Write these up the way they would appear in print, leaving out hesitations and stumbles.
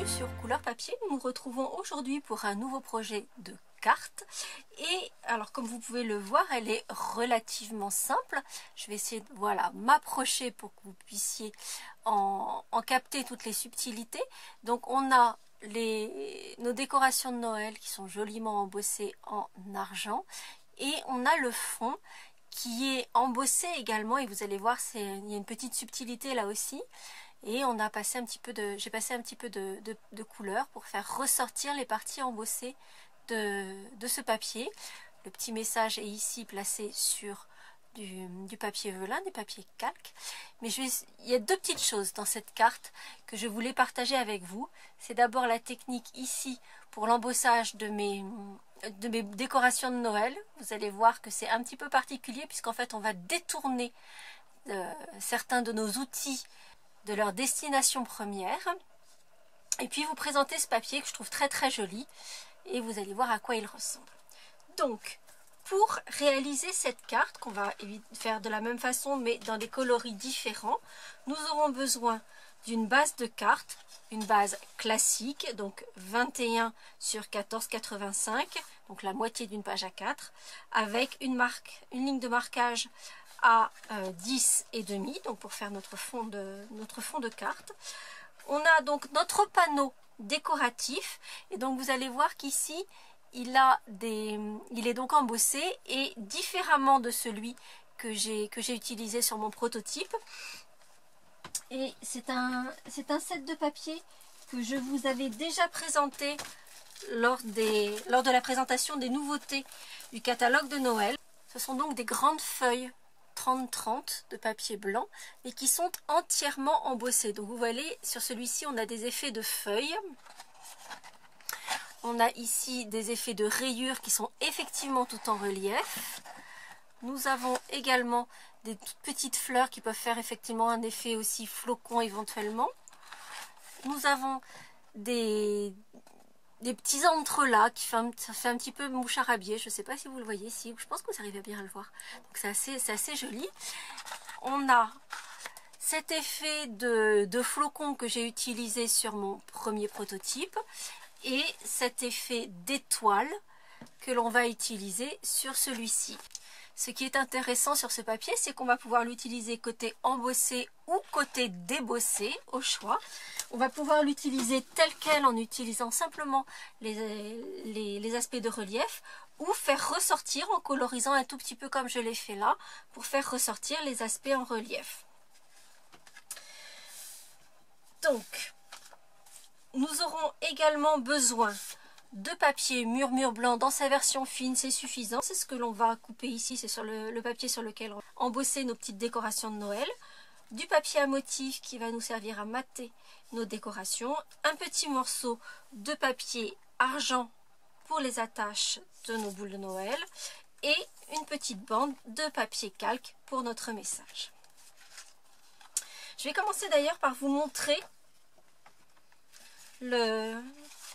bienvenue sur Couleur Papier. Nous nous retrouvons aujourd'hui pour un nouveau projet de carte. Et alors comme vous pouvez le voir, elle est relativement simple. Je vais essayer de m'approcher pour que vous puissiez en capter toutes les subtilités. Donc on a nos décorations de Noël qui sont joliment embossées en argent. Et on a le fond qui est embossé également. Et vous allez voir, il y a une petite subtilité là aussi. Et on a passé j'ai passé un petit peu de couleur pour faire ressortir les parties embossées de ce papier. Le petit message est ici placé sur du papier velin, du papier calque. Mais il y a deux petites choses dans cette carte que je voulais partager avec vous. C'est d'abord la technique ici pour l'embossage de mes décorations de Noël. Vous allez voir que c'est un petit peu particulier puisqu'en fait on va détourner certains de nos outils de leur destination première, et puis vous présenter ce papier que je trouve très très joli, et vous allez voir à quoi il ressemble. Donc pour réaliser cette carte qu'on va faire de la même façon mais dans des coloris différents, nous aurons besoin d'une base de carte, une base classique, donc 21 sur 14,85, donc la moitié d'une page A4, avec une ligne de marquage à 10,5, donc pour faire notre fond de carte. On a donc notre panneau décoratif, et donc vous allez voir qu'ici il est donc embossé et différemment de celui que j'ai utilisé sur mon prototype. Et c'est un set de papier que je vous avais déjà présenté lors de la présentation des nouveautés du catalogue de Noël. Ce sont donc des grandes feuilles 30-30 de papier blanc, mais qui sont entièrement embossés. Donc vous voyez, sur celui-ci, on a des effets de feuilles. On a ici des effets de rayures qui sont effectivement tout en relief. Nous avons également des toutes petites fleurs qui peuvent faire effectivement un effet aussi flocon éventuellement. Nous avons des petits entrelacs qui ça fait un petit peu mouche à rabier. Je ne sais pas si vous le voyez ici, je pense que vous arrivez bien à le voir. Donc c'est assez joli. On a cet effet de flocon que j'ai utilisé sur mon premier prototype et cet effet d'étoile que l'on va utiliser sur celui-ci. Ce qui est intéressant sur ce papier, c'est qu'on va pouvoir l'utiliser côté embossé ou côté débossé, au choix. On va pouvoir l'utiliser tel quel en utilisant simplement les aspects de relief, ou faire ressortir en colorisant un tout petit peu comme je l'ai fait là, pour faire ressortir les aspects en relief. Donc, nous aurons également besoin de papier murmure blanc dans sa version fine, c'est suffisant. C'est ce que l'on va couper ici, c'est sur le papier sur lequel on va embosser nos petites décorations de Noël. Du papier à motif qui va nous servir à mater nos décorations. Un petit morceau de papier argent pour les attaches de nos boules de Noël. Et une petite bande de papier calque pour notre message. Je vais commencer d'ailleurs par vous montrer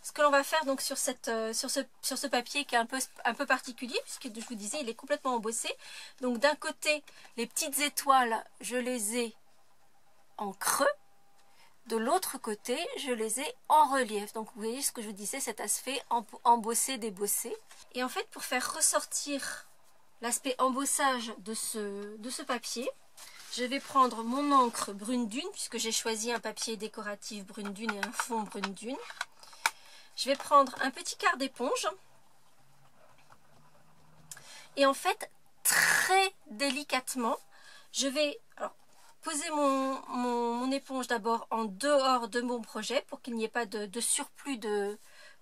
ce que l'on va faire donc sur ce papier qui est un peu particulier, puisque je vous disais il est complètement embossé. Donc d'un côté les petites étoiles je les ai en creux, de l'autre côté je les ai en relief. Donc vous voyez ce que je vous disais, cet aspect embossé débossé. Et en fait pour faire ressortir l'aspect embossage de ce papier, je vais prendre mon encre brune dune, puisque j'ai choisi un papier décoratif brune dune et un fond brune dune. Je vais prendre un petit quart d'éponge et en fait très délicatement je vais poser mon éponge d'abord en dehors de mon projet pour qu'il n'y ait pas de surplus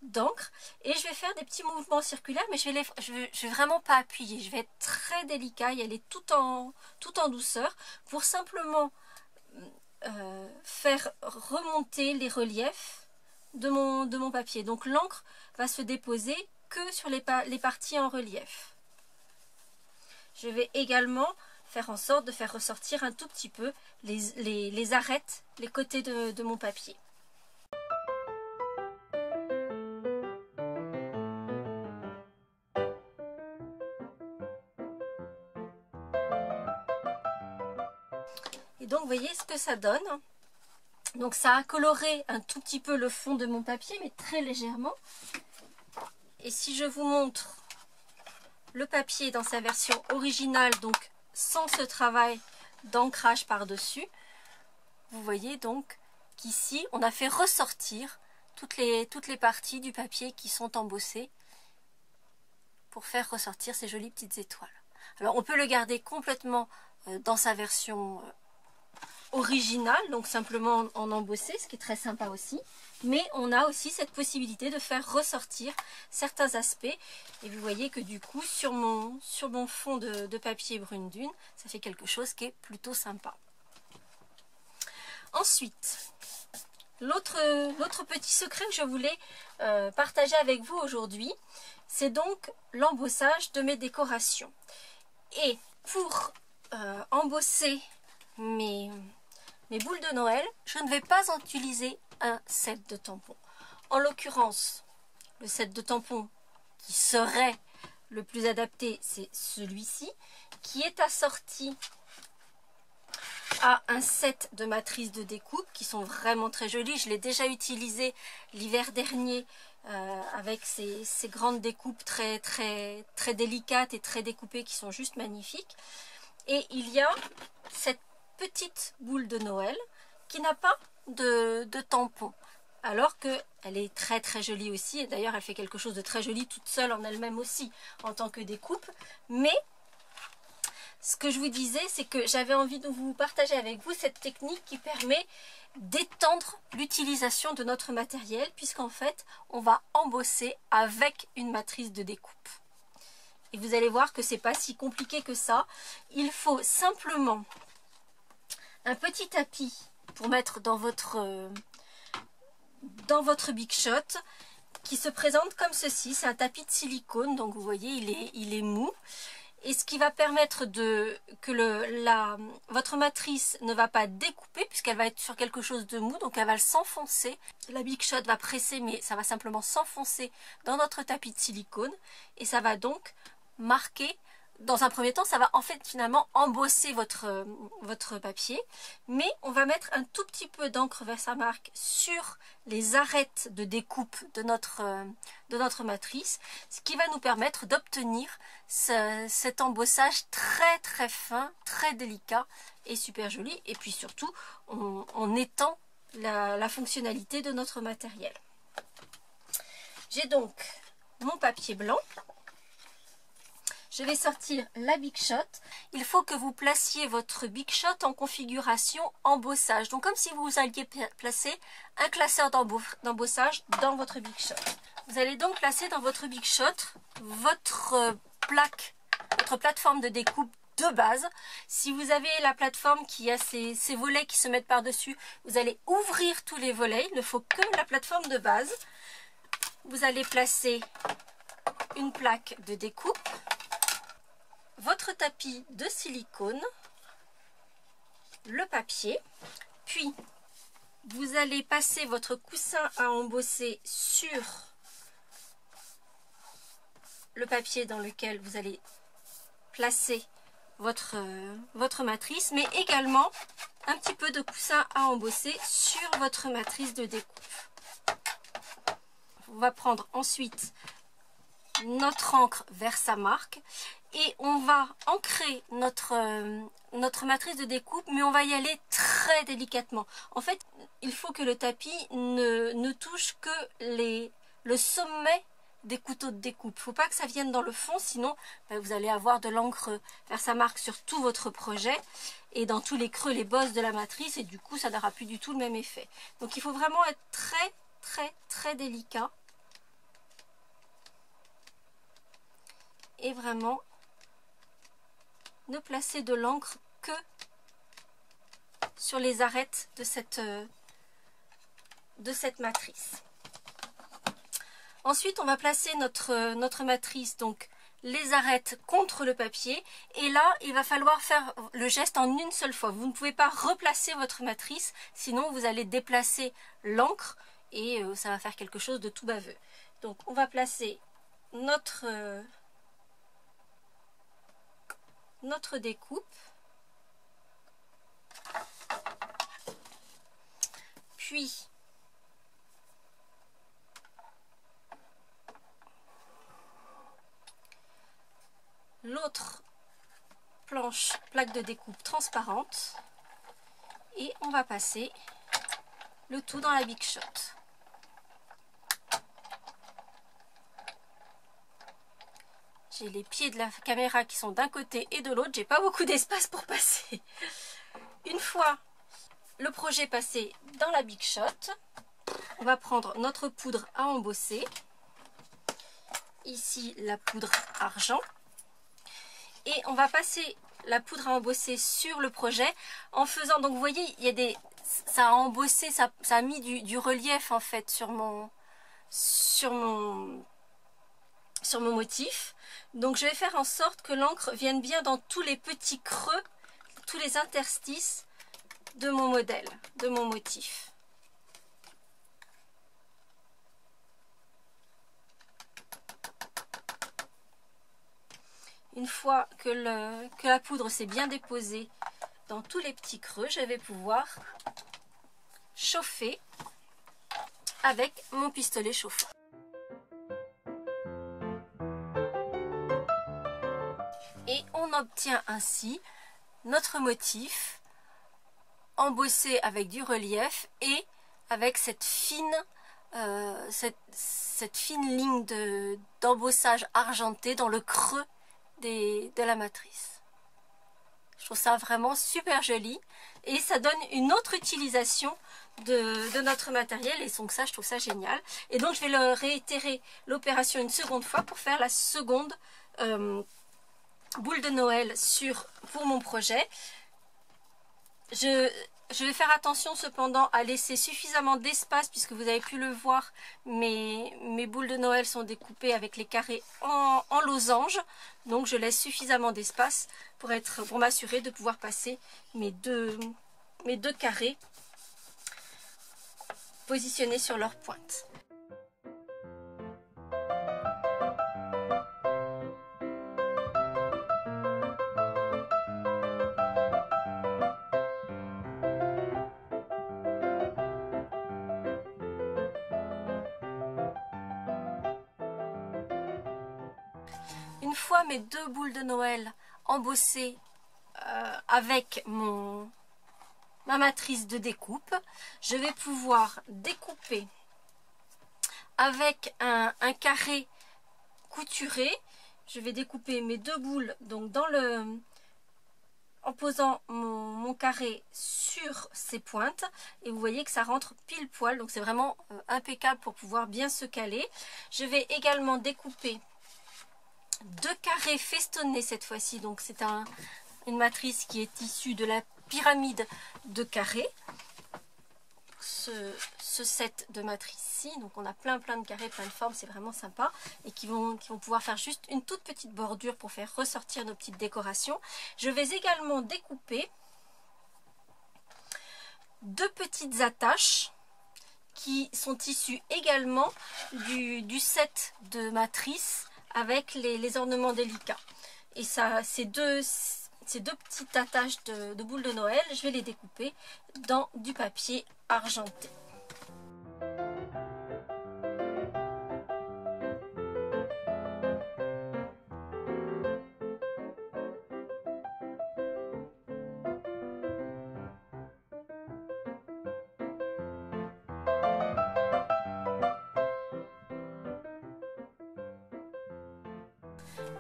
d'encre, et je vais faire des petits mouvements circulaires, mais je vais vraiment pas appuyer, je vais être très délicat et aller tout en douceur pour simplement faire remonter les reliefs de mon papier. Donc l'encre va se déposer que sur les parties en relief. Je vais également faire en sorte de faire ressortir un tout petit peu les arêtes, les côtés de mon papier. Et donc vous voyez ce que ça donne. Donc ça a coloré un tout petit peu le fond de mon papier, mais très légèrement. Et si je vous montre le papier dans sa version originale, donc sans ce travail d'ancrage par-dessus, vous voyez donc qu'ici on a fait ressortir toutes les parties du papier qui sont embossées pour faire ressortir ces jolies petites étoiles. Alors on peut le garder complètement dans sa version originale, donc simplement en embossé, ce qui est très sympa aussi. Mais on a aussi cette possibilité de faire ressortir certains aspects. Et vous voyez que du coup, sur mon fond de papier brune dune, ça fait quelque chose qui est plutôt sympa. Ensuite, l'autre petit secret que je voulais partager avec vous aujourd'hui, c'est donc l'embossage de mes décorations. Et pour embosser mes boules de Noël, je ne vais pas utiliser un set de tampons. En l'occurrence, le set de tampons qui serait le plus adapté, c'est celui-ci, qui est assorti à un set de matrices de découpe qui sont vraiment très jolies. Je l'ai déjà utilisé l'hiver dernier avec ces grandes découpes très délicates et très découpées qui sont juste magnifiques. Et il y a cette petite boule de Noël qui n'a pas de tampon, alors qu'elle est très jolie aussi, et d'ailleurs elle fait quelque chose de très joli toute seule en elle-même aussi en tant que découpe. Mais ce que je vous disais, c'est que j'avais envie de vous partager avec vous cette technique qui permet d'étendre l'utilisation de notre matériel, puisqu'en fait on va embosser avec une matrice de découpe. Et vous allez voir que c'est pas si compliqué que ça. Il faut simplement un petit tapis pour mettre dans votre Big Shot qui se présente comme ceci. C'est un tapis de silicone, donc vous voyez il est mou. Et ce qui va permettre que votre matrice ne va pas découper puisqu'elle va être sur quelque chose de mou, donc elle va s'enfoncer. La Big Shot va presser, mais ça va simplement s'enfoncer dans notre tapis de silicone et ça va donc marquer. Dans un premier temps, ça va en fait finalement embosser votre papier, mais on va mettre un tout petit peu d'encre Versamark sur les arêtes de découpe de notre matrice, ce qui va nous permettre d'obtenir cet embossage très fin, très délicat et super joli. Et puis surtout, on étend la fonctionnalité de notre matériel. J'ai donc mon papier blanc. Je vais sortir la Big Shot. Il faut que vous placiez votre Big Shot en configuration embossage. Donc comme si vous alliez placer un classeur d'embossage dans votre Big Shot. Vous allez donc placer dans votre Big Shot votre plateforme de découpe de base. Si vous avez la plateforme qui a ces volets qui se mettent par-dessus, vous allez ouvrir tous les volets. Il ne faut que la plateforme de base. Vous allez placer une plaque de découpe, votre tapis de silicone, le papier, puis vous allez passer votre coussin à embosser sur le papier dans lequel vous allez placer votre matrice, mais également un petit peu de coussin à embosser sur votre matrice de découpe. On va prendre ensuite notre encre Versamark et on va ancrer notre matrice de découpe, mais on va y aller très délicatement. En fait, il faut que le tapis ne touche que le sommet des couteaux de découpe. Il ne faut pas que ça vienne dans le fond, sinon vous allez avoir de l'encre Versamark sur tout votre projet et dans tous les creux, les bosses de la matrice, et du coup ça n'aura plus du tout le même effet. Donc il faut vraiment être très délicat et vraiment ne placer de l'encre que sur les arêtes de cette matrice. Ensuite, on va placer notre matrice, donc les arêtes contre le papier. Et là, il va falloir faire le geste en une seule fois. Vous ne pouvez pas replacer votre matrice, sinon vous allez déplacer l'encre et ça va faire quelque chose de tout baveux. Donc, on va placer notre découpe. Puis l'autre plaque de découpe transparente et on va passer le tout dans la Big Shot. J'ai les pieds de la caméra qui sont d'un côté et de l'autre, j'ai pas beaucoup d'espace pour passer. Une fois le projet passé dans la Big Shot, on va prendre notre poudre à embosser. Ici la poudre argent. Et on va passer la poudre à embosser sur le projet en faisant, donc vous voyez, il y a des, ça a embossé, ça a mis du relief en fait sur mon motif. Donc je vais faire en sorte que l'encre vienne bien dans tous les petits creux, tous les interstices de mon modèle, de mon motif. Une fois que la poudre s'est bien déposée dans tous les petits creux, je vais pouvoir chauffer avec mon pistolet chauffant. Et on obtient ainsi notre motif embossé avec du relief et avec cette fine ligne d'embossage argenté dans le creux de la matrice. Je trouve ça vraiment super joli et ça donne une autre utilisation de notre matériel et donc ça, je trouve ça génial. Et donc je vais réitérer l'opération une seconde fois pour faire la seconde boule de Noël pour mon projet. Je vais faire attention cependant à laisser suffisamment d'espace puisque vous avez pu le voir, mes boules de Noël sont découpées avec les carrés en losange. Donc je laisse suffisamment d'espace pour m'assurer de pouvoir passer mes deux carrés positionnés sur leur pointe. Une fois mes deux boules de Noël embossées avec ma matrice de découpe, je vais pouvoir découper avec un carré couturé. Je vais découper mes deux boules donc en posant mon carré sur ces pointes et vous voyez que ça rentre pile poil, donc c'est vraiment impeccable pour pouvoir bien se caler. Je vais également découper deux carrés festonnés cette fois-ci, donc c'est une matrice qui est issue de la pyramide de carrés, ce set de matrices-ci. Donc on a plein de carrés, plein de formes, c'est vraiment sympa et qui vont pouvoir faire juste une toute petite bordure pour faire ressortir nos petites décorations. Je vais également découper deux petites attaches qui sont issues également du set de matrices avec les ornements délicats. Et ça, ces deux petites attaches de boules de Noël, je vais les découper dans du papier argenté.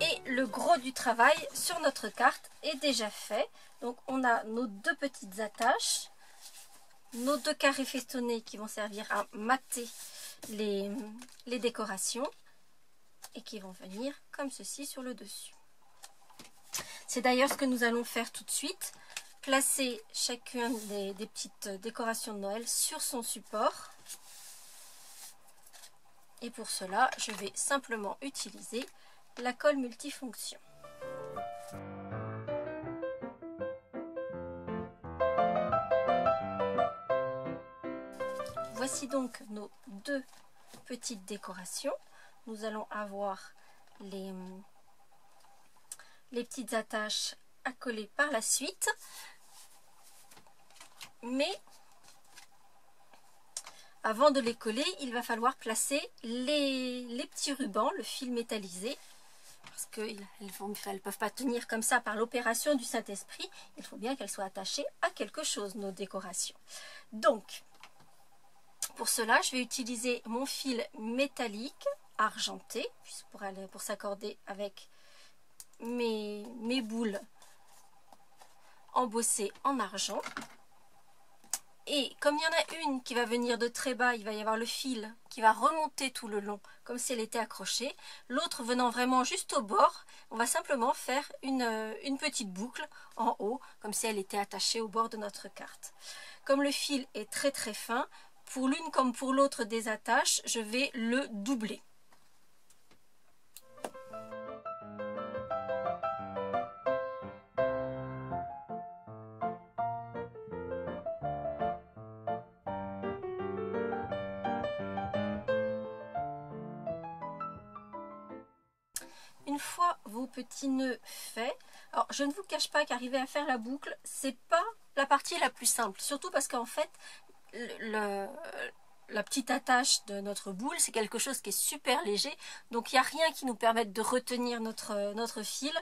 Et le gros du travail sur notre carte est déjà fait. Donc on a nos deux petites attaches, nos deux carrés festonnés qui vont servir à mater les décorations et qui vont venir comme ceci sur le dessus. C'est d'ailleurs ce que nous allons faire tout de suite. Placer chacune des petites décorations de Noël sur son support. Et pour cela, je vais simplement utiliser la colle multifonction. Voici donc nos deux petites décorations. Nous allons avoir les petites attaches à coller par la suite. Mais avant de les coller, il va falloir placer les petits rubans, le fil métallisé, parce qu'elles ne peuvent pas tenir comme ça par l'opération du Saint-Esprit. Il faut bien qu'elles soient attachées à quelque chose, nos décorations. Donc, pour cela, je vais utiliser mon fil métallique argenté pour s'accorder avec mes boules embossées en argent. Et comme il y en a une qui va venir de très bas, il va y avoir le fil qui va remonter tout le long, comme si elle était accrochée. L'autre venant vraiment juste au bord, on va simplement faire une petite boucle en haut, comme si elle était attachée au bord de notre carte. Comme le fil est très très fin, pour l'une comme pour l'autre des attaches, je vais le doubler. Une fois vos petits nœuds faits, alors je ne vous cache pas qu'arriver à faire la boucle, c'est pas la partie la plus simple, surtout parce qu'en fait la petite attache de notre boule, c'est quelque chose qui est super léger, donc il n'y a rien qui nous permette de retenir notre fil,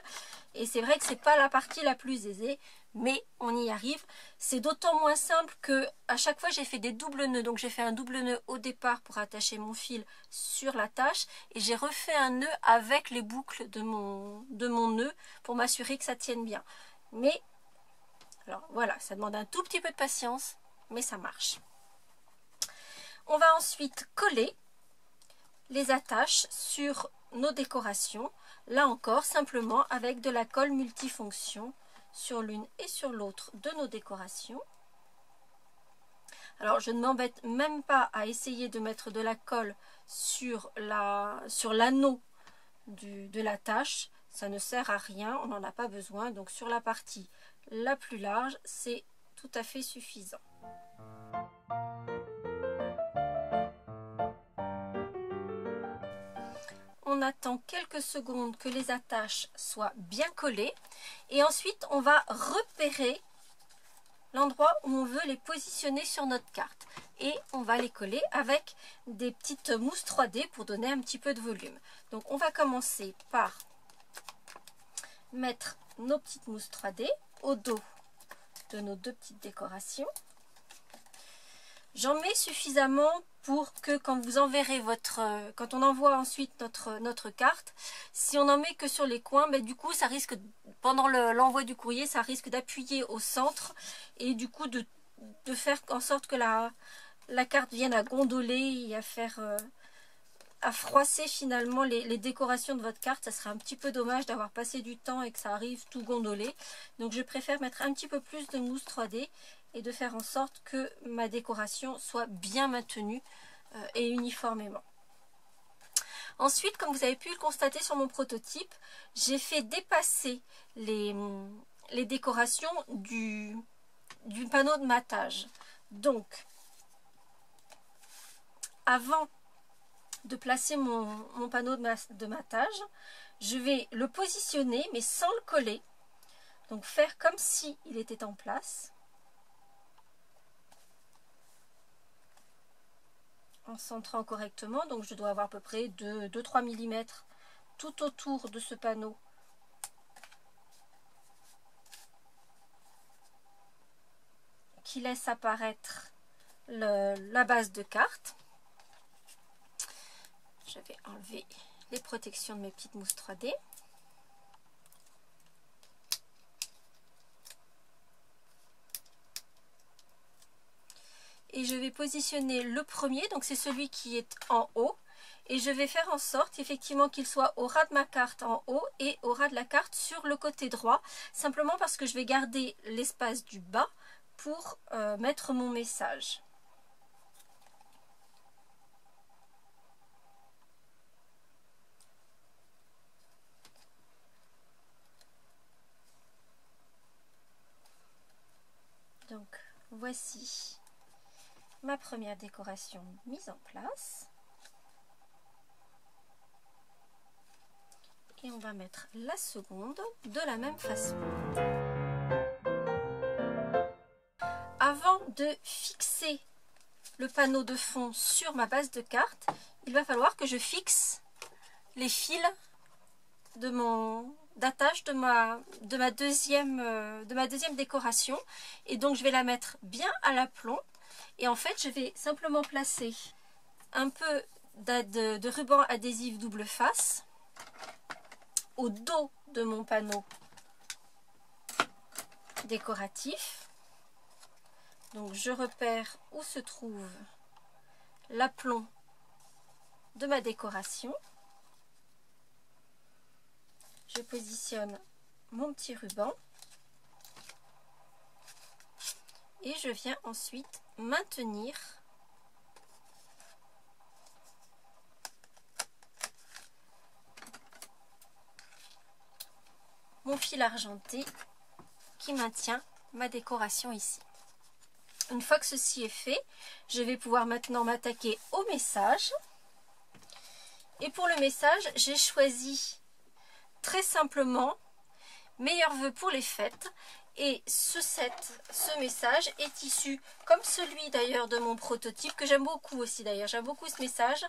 et c'est vrai que c'est pas la partie la plus aisée, mais on y arrive. C'est d'autant moins simple que à chaque fois j'ai fait des doubles nœuds, donc j'ai fait un double nœud au départ pour attacher mon fil sur l'attache, et j'ai refait un nœud avec les boucles de mon nœud pour m'assurer que ça tienne bien. Mais alors voilà, ça demande un tout petit peu de patience, mais ça marche. On va ensuite coller les attaches sur nos décorations, là encore simplement avec de la colle multifonction sur l'une et sur l'autre de nos décorations. Alors je ne m'embête même pas à essayer de mettre de la colle sur l'anneau de l'attache, ça ne sert à rien, on n'en a pas besoin, donc sur la partie la plus large c'est tout à fait suffisant. On attend quelques secondes que les attaches soient bien collées et ensuite on va repérer l'endroit où on veut les positionner sur notre carte et on va les coller avec des petites mousses 3D pour donner un petit peu de volume. Donc on va commencer par mettre nos petites mousses 3D au dos de nos deux petites décorations. J'en mets suffisamment pour que quand vous enverrez quand on envoie ensuite notre carte, si on n'en met que sur les coins, ben du coup ça risque, pendant l'envoi du courrier, ça risque d'appuyer au centre et du coup de faire en sorte que la carte vienne à gondoler et à froisser finalement les décorations de votre carte. Ça serait un petit peu dommage d'avoir passé du temps et que ça arrive tout gondolé. Donc je préfère mettre un petit peu plus de mousse 3D et de faire en sorte que ma décoration soit bien maintenue et uniformément. Ensuite, comme vous avez pu le constater sur mon prototype, j'ai fait dépasser les décorations du panneau de matage. Donc, avant de placer mon panneau de matage, je vais le positionner mais sans le coller. Donc faire comme si il était en place. En centrant correctement, donc je dois avoir à peu près 2-3 mm tout autour de ce panneau qui laisse apparaître la base de carte. Je vais enlever les protections de mes petites mousses 3D. Et je vais positionner le premier, donc c'est celui qui est en haut. Et je vais faire en sorte effectivement qu'il soit au ras de ma carte en haut et au ras de la carte sur le côté droit. Simplement parce que je vais garder l'espace du bas pour mettre mon message. Donc voici ma première décoration mise en place. Et on va mettre la seconde de la même façon. Avant de fixer le panneau de fond sur ma base de carte, il va falloir que je fixe les fils d'attache de ma deuxième décoration. Et donc je vais la mettre bien à l'aplomb. Et en fait, je vais simplement placer un peu de ruban adhésif double face au dos de mon panneau décoratif. Donc je repère où se trouve l'aplomb de ma décoration. Je positionne mon petit ruban et je viens ensuite maintenir mon fil argenté qui maintient ma décoration ici. Une fois que ceci est fait, je vais pouvoir maintenant m'attaquer au message. Et pour le message, j'ai choisi très simplement meilleurs vœux pour les fêtes. Et ce message est issu, comme celui d'ailleurs de mon prototype, que j'aime beaucoup aussi d'ailleurs. J'aime beaucoup ce message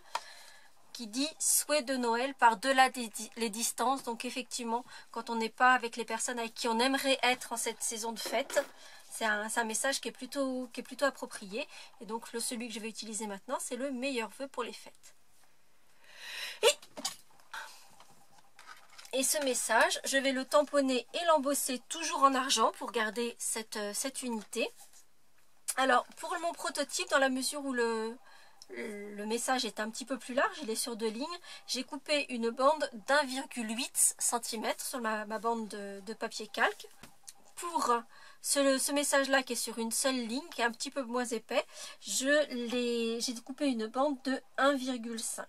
qui dit souhait de Noël par-delà les distances. Donc effectivement, quand on n'est pas avec les personnes avec qui on aimerait être en cette saison de fête, c'est un message qui est plutôt approprié. Et donc celui que je vais utiliser maintenant, c'est le meilleur vœu pour les fêtes. Et ce message, je vais le tamponner et l'embosser toujours en argent pour garder cette unité. Alors, pour mon prototype, dans la mesure où le message est un petit peu plus large, il est sur 2 lignes, j'ai coupé une bande d'1,8 cm sur ma bande de papier calque. Pour ce message-là qui est sur une seule ligne, qui est un petit peu moins épais, j'ai coupé une bande de 1,5.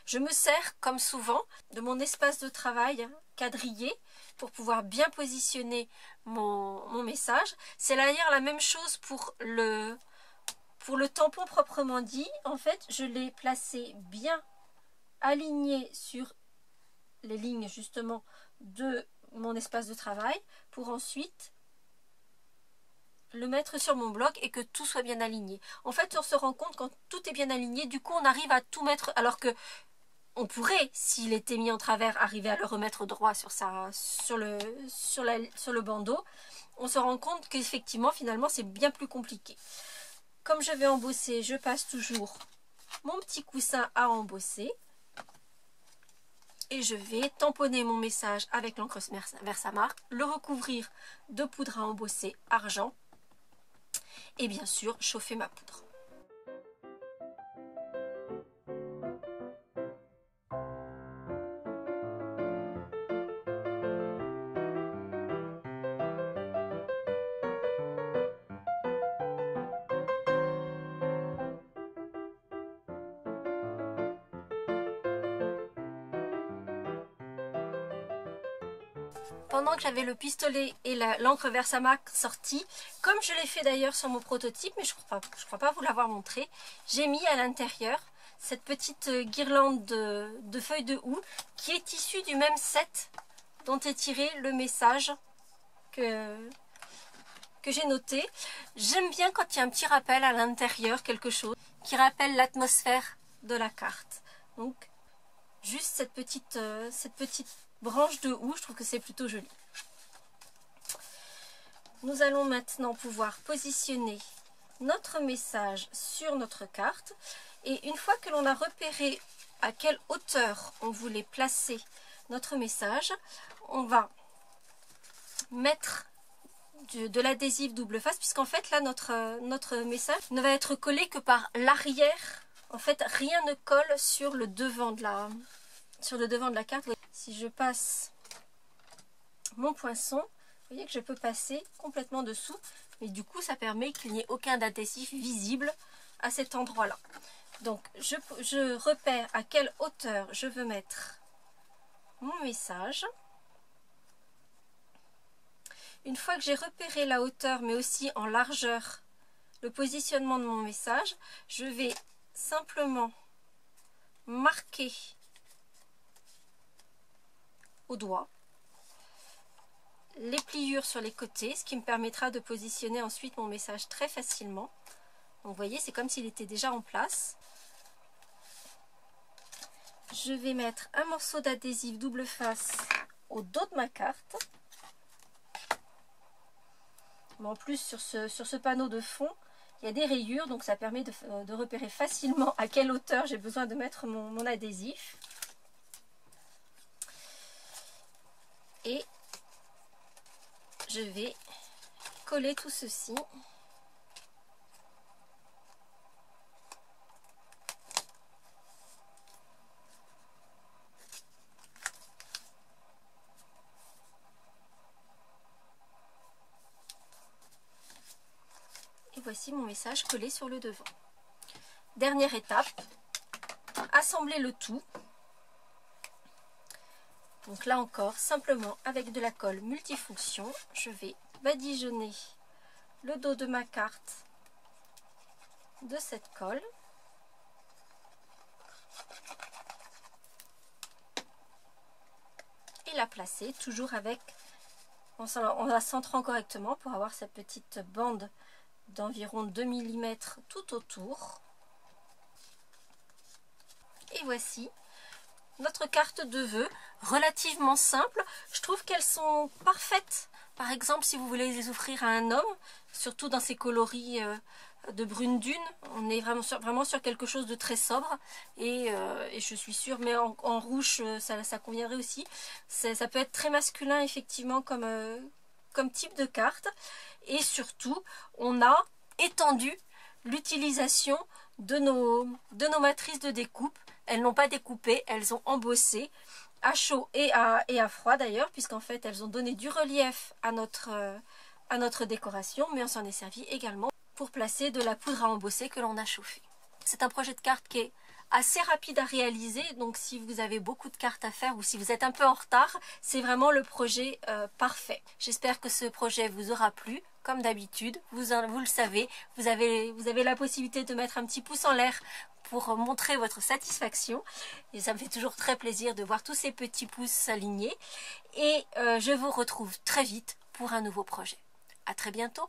Je me sers, comme souvent, de mon espace de travail quadrillé pour pouvoir bien positionner mon message. C'est d'ailleurs la même chose pour le tampon proprement dit. En fait, je l'ai placé bien aligné sur les lignes justement de mon espace de travail pour ensuite le mettre sur mon bloc et que tout soit bien aligné. En fait, on se rend compte quand tout est bien aligné, du coup on arrive à tout mettre, alors que on pourrait, s'il était mis en travers, arriver à le remettre droit sur le bandeau. On se rend compte qu'effectivement, finalement, c'est bien plus compliqué. Comme je vais embosser, je passe toujours mon petit coussin à embosser. Et je vais tamponner mon message avec l'encre Versamark, le recouvrir de poudre à embosser argent. Et bien sûr, chauffer ma poudre. Pendant que j'avais le pistolet et l'encre Versamark sortie, comme je l'ai fait d'ailleurs sur mon prototype, mais je crois pas vous l'avoir montré, j'ai mis à l'intérieur cette petite guirlande de feuilles de houx qui est issue du même set dont est tiré le message que j'ai noté. J'aime bien quand il y a un petit rappel à l'intérieur, quelque chose qui rappelle l'atmosphère de la carte. Donc juste cette petite branche de houx, je trouve que c'est plutôt joli. Nous allons maintenant pouvoir positionner notre message sur notre carte. Et une fois que l'on a repéré à quelle hauteur on voulait placer notre message, on va mettre de l'adhésif double face, puisqu'en fait là notre message ne va être collé que par l'arrière. En fait, rien ne colle sur le devant de la carte. Si je passe mon poinçon, vous voyez que je peux passer complètement dessous, mais du coup ça permet qu'il n'y ait aucun adhésif visible à cet endroit-là. Donc je repère à quelle hauteur je veux mettre mon message. Une fois que j'ai repéré la hauteur, mais aussi en largeur, le positionnement de mon message, je vais simplement marquer au doigt les pliures sur les côtés, ce qui me permettra de positionner ensuite mon message très facilement. Donc vous voyez, c'est comme s'il était déjà en place. Je vais mettre un morceau d'adhésif double face au dos de ma carte. Mais en plus, sur ce panneau de fond, il y a des rayures, donc ça permet de repérer facilement à quelle hauteur j'ai besoin de mettre mon adhésif. Et je vais coller tout ceci. Et voici mon message collé sur le devant. Dernière étape, assembler le tout. Donc là encore, simplement avec de la colle multifonction, je vais badigeonner le dos de ma carte de cette colle. Et la placer toujours avec, en la centrant correctement pour avoir cette petite bande d'environ 2 mm tout autour. Et voici notre carte de vœux, relativement simple. Je trouve qu'elles sont parfaites. Par exemple, si vous voulez les offrir à un homme, surtout dans ces coloris de brune dune, on est vraiment sur quelque chose de très sobre. Et je suis sûre, mais en rouge, ça conviendrait aussi. Ça peut être très masculin, effectivement, comme type de carte. Et surtout, on a étendu l'utilisation de nos matrices de découpe. Elles n'ont pas découpé, elles ont embossé à chaud et à froid d'ailleurs, puisqu'en fait elles ont donné du relief à notre décoration, mais on s'en est servi également pour placer de la poudre à embosser que l'on a chauffée. C'est un projet de carte qui est assez rapide à réaliser, donc si vous avez beaucoup de cartes à faire ou si vous êtes un peu en retard, c'est vraiment le projet parfait. J'espère que ce projet vous aura plu. Comme d'habitude, vous le savez, vous avez la possibilité de mettre un petit pouce en l'air pour montrer votre satisfaction. Et ça me fait toujours très plaisir de voir tous ces petits pouces s'aligner. Et je vous retrouve très vite pour un nouveau projet. À très bientôt.